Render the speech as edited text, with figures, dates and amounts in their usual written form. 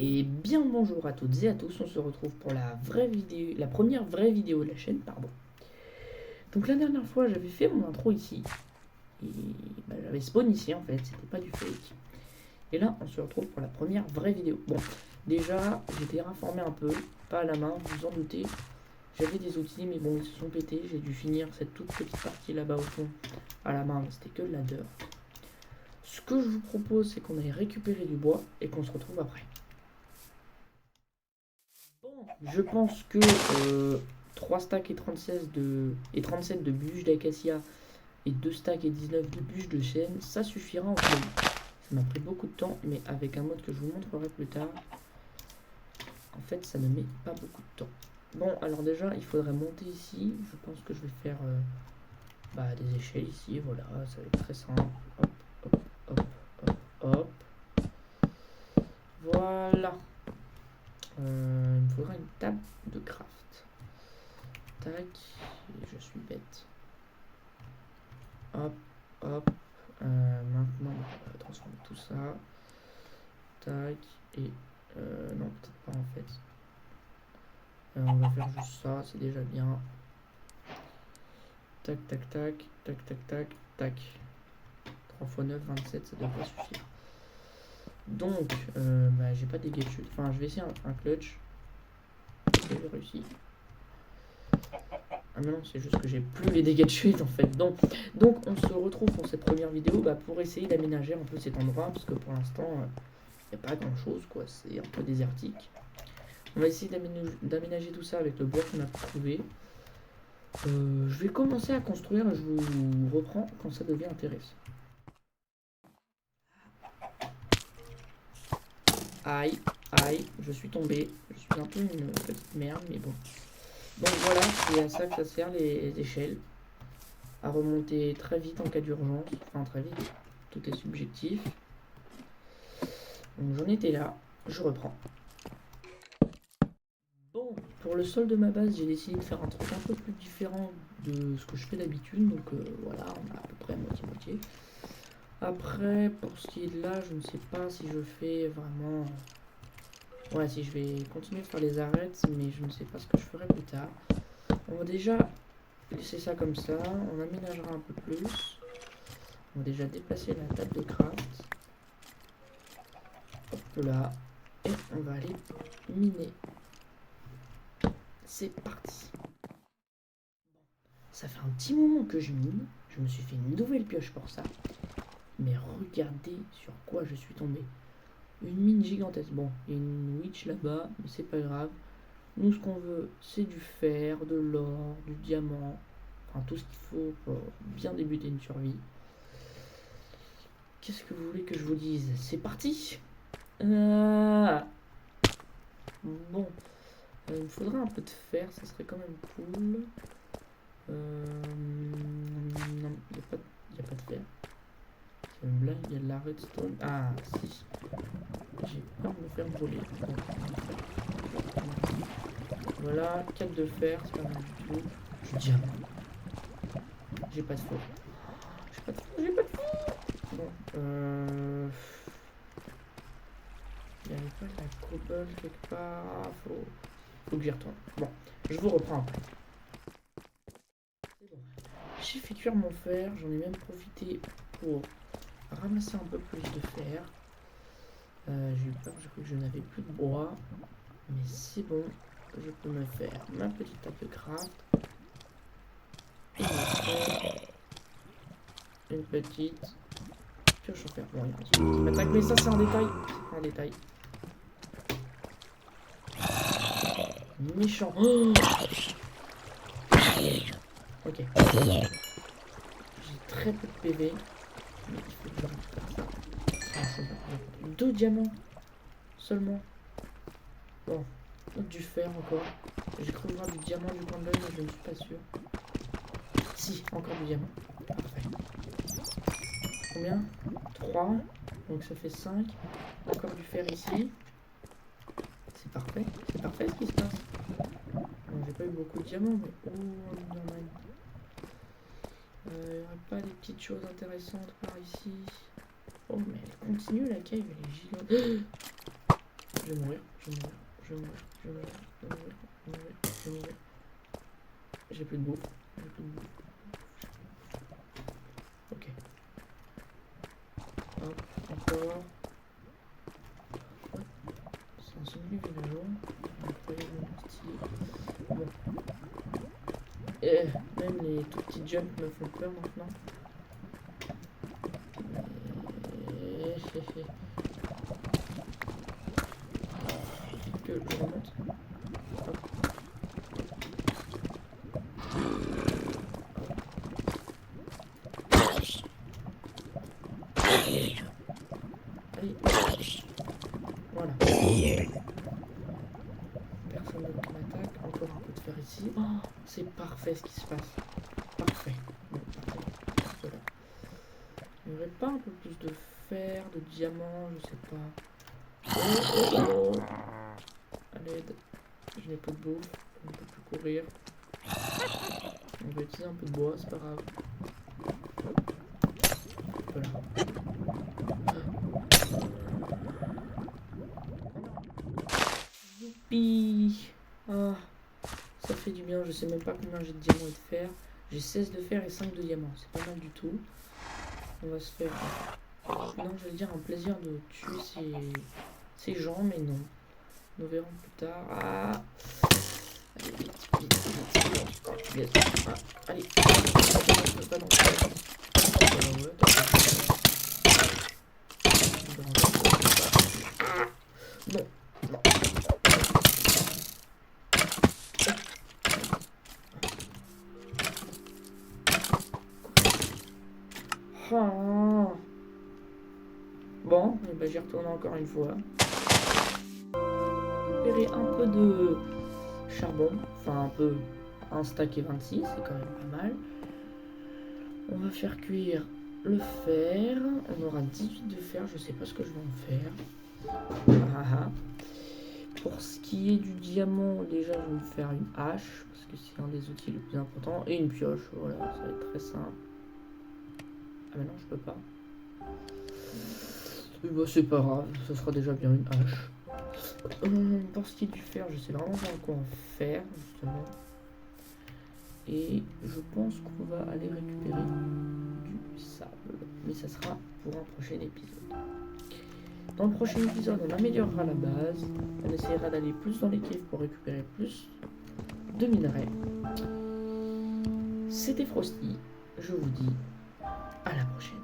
Et bien bonjour à toutes et à tous, on se retrouve pour la première vraie vidéo de la chaîne, pardon. Donc la dernière fois j'avais fait mon intro ici, et j'avais spawn ici en fait, c'était pas du fake. Et là on se retrouve pour la première vraie vidéo. Bon, déjà j'ai terraformé un peu, pas à la main, vous vous en doutez. J'avais des outils mais bon ils se sont pétés, j'ai dû finir cette toute petite partie là-bas au fond à la main, mais c'était que de la dirt. Ce que je vous propose c'est qu'on aille récupérer du bois et qu'on se retrouve après. Je pense que 3 stacks et 37 de bûches d'acacia et 2 stacks et 19 de bûches de chêne, ça suffira en fait. Ça m'a pris beaucoup de temps, mais avec un mode que je vous montrerai plus tard, en fait ça ne met pas beaucoup de temps. Bon, alors déjà il faudrait monter ici. Je pense que je vais faire des échelles ici, voilà, ça va être très simple. Hop, hop, hop, hop, hop. Voilà. Il me faudra une table de craft. Tac, je suis bête. Hop, hop. Maintenant, on va transformer tout ça. Tac, et non, peut-être pas en fait. On va faire juste ça, c'est déjà bien. Tac, tac, tac, tac, tac, tac, tac. 3 x 9, 27, ça devrait suffire. Donc, j'ai pas des chute. Enfin, je vais essayer un clutch. J'ai réussi. Ah non, c'est juste que j'ai plus les dégâts de chute en fait. Donc on se retrouve pour cette première vidéo pour essayer d'aménager un peu cet endroit. Parce que pour l'instant, il n'y a pas grand chose quoi. C'est un peu désertique. On va essayer d'aménager tout ça avec le bois qu'on a trouvé. Je vais commencer à construire et je vous reprends quand ça devient intéressant. Aïe, aïe, je suis tombé. Je suis un peu une petite merde, mais bon. Donc voilà, c'est à ça que ça sert les échelles. À remonter très vite en cas d'urgence. Enfin très vite, tout est subjectif. Donc j'en étais là, je reprends. Bon, pour le sol de ma base, j'ai décidé de faire un truc un peu plus différent de ce que je fais d'habitude. Donc voilà, on a à peu près moitié-moitié. Après, pour ce qui est de là, je ne sais pas si je fais vraiment... Ouais, si je vais continuer de faire les arêtes, mais je ne sais pas ce que je ferai plus tard. On va déjà laisser ça comme ça, on aménagera un peu plus. On va déjà déplacer la table de craft. Hop là. Et on va aller miner. C'est parti. Ça fait un petit moment que je mine. Je me suis fait une nouvelle pioche pour ça. Mais regardez sur quoi je suis tombé. Une mine gigantesque. Bon, il y a une witch là-bas, mais c'est pas grave. Nous, ce qu'on veut, c'est du fer, de l'or, du diamant. Enfin, tout ce qu'il faut pour bien débuter une survie. Qu'est-ce que vous voulez que je vous dise? C'est parti. Bon. Il me faudra un peu de fer, ça serait quand même cool. Non, il n'y a pas de fer. Là, il y a de la redstone. Ah, si. J'ai peur de me faire brûler. Voilà, 4 de fer, c'est pas mal du tout. Du diamant. J'ai pas de feu. J'ai pas de feu. Bon, il n'y avait pas de la cobble quelque part. Faut que j'y retourne. Bon, je vous reprends après. C'est bon. J'ai fait cuire mon fer, j'en ai même profité pour ramasser un peu plus de fer. J'ai eu peur, j'ai cru que je n'avais plus de bois. Mais c'est bon, je peux me faire ma petite table de craft. Et après, une petite pioche en fer. Bon, il y a un petit qui m'attaque, mais ça c'est un détail. C'est un détail. Méchant. Oh, ok. J'ai très peu de PV. Mais il faut que je récupère ça. 2 diamants seulement. Bon, du fer encore. J'ai cru voir du diamant du coin de l'œil, mais je ne suis pas sûr. Si, encore du diamant. Parfait. Combien? 3. Donc ça fait 5. Encore du fer ici. C'est parfait. C'est parfait ce qui se passe. Bon, j'ai pas eu beaucoup de diamants, mais oh, normal. Il n'y aurait pas des petites choses intéressantes par ici. Oh, mais elle continue la cave, elle est gigante. Je vais mourir, je vais mourir, je vais mourir, je vais mourir, je vais mourir, je vais mourir, je vais mourir. J'ai plus de bouffe, j'ai plus de bouffe. Ok. Hop, encore. Ouais. C'est un zombie villageois. Incroyablement stylé. Bon. Et même les tout petits jumps me font peur maintenant. Que je remonte. Hop. Allez. Voilà. Personne d'autre qui m'attaque. Encore un peu de fer ici. Oh, c'est parfait ce qui se passe. Parfait. Bon, parfait. Voilà. Il n'y aurait pas un peu plus de fer, de diamants, je sais pas. Oh. À l'aide. Je n'ai pas de bouffe. Je ne peux plus courir. On va utiliser un peu de bois, c'est pas grave. Voilà. Youpi! Ah, ça fait du bien. Je sais même pas combien j'ai de diamants et de fer. J'ai 16 de fer et 5 de diamants. C'est pas mal du tout. On va se faire... Non, je vais dire un plaisir de tuer ces gens, mais non. Nous verrons plus tard. Ah! Allez, vite. Ah, allez. Pas non. Non. Non. Oh. Bon, et ben j'y retourne encore une fois. Récupérer un peu de charbon, enfin un peu, un stack et 26, c'est quand même pas mal. On va faire cuire le fer, on aura 18 de fer, je sais pas ce que je vais en faire. Pour ce qui est du diamant, déjà je vais me faire une hache, parce que c'est un des outils les plus importants, et une pioche, voilà, ça va être très simple. Ah mais non, je peux pas. Et bah c'est pas grave, ça sera déjà bien une hache. Pour ce qui est du fer, je sais vraiment pas quoi en faire, justement. Et je pense qu'on va aller récupérer du sable. Mais ça sera pour un prochain épisode. Dans le prochain épisode, on améliorera la base. On essaiera d'aller plus dans les caves pour récupérer plus de minerais. C'était Frosty. Je vous dis à la prochaine.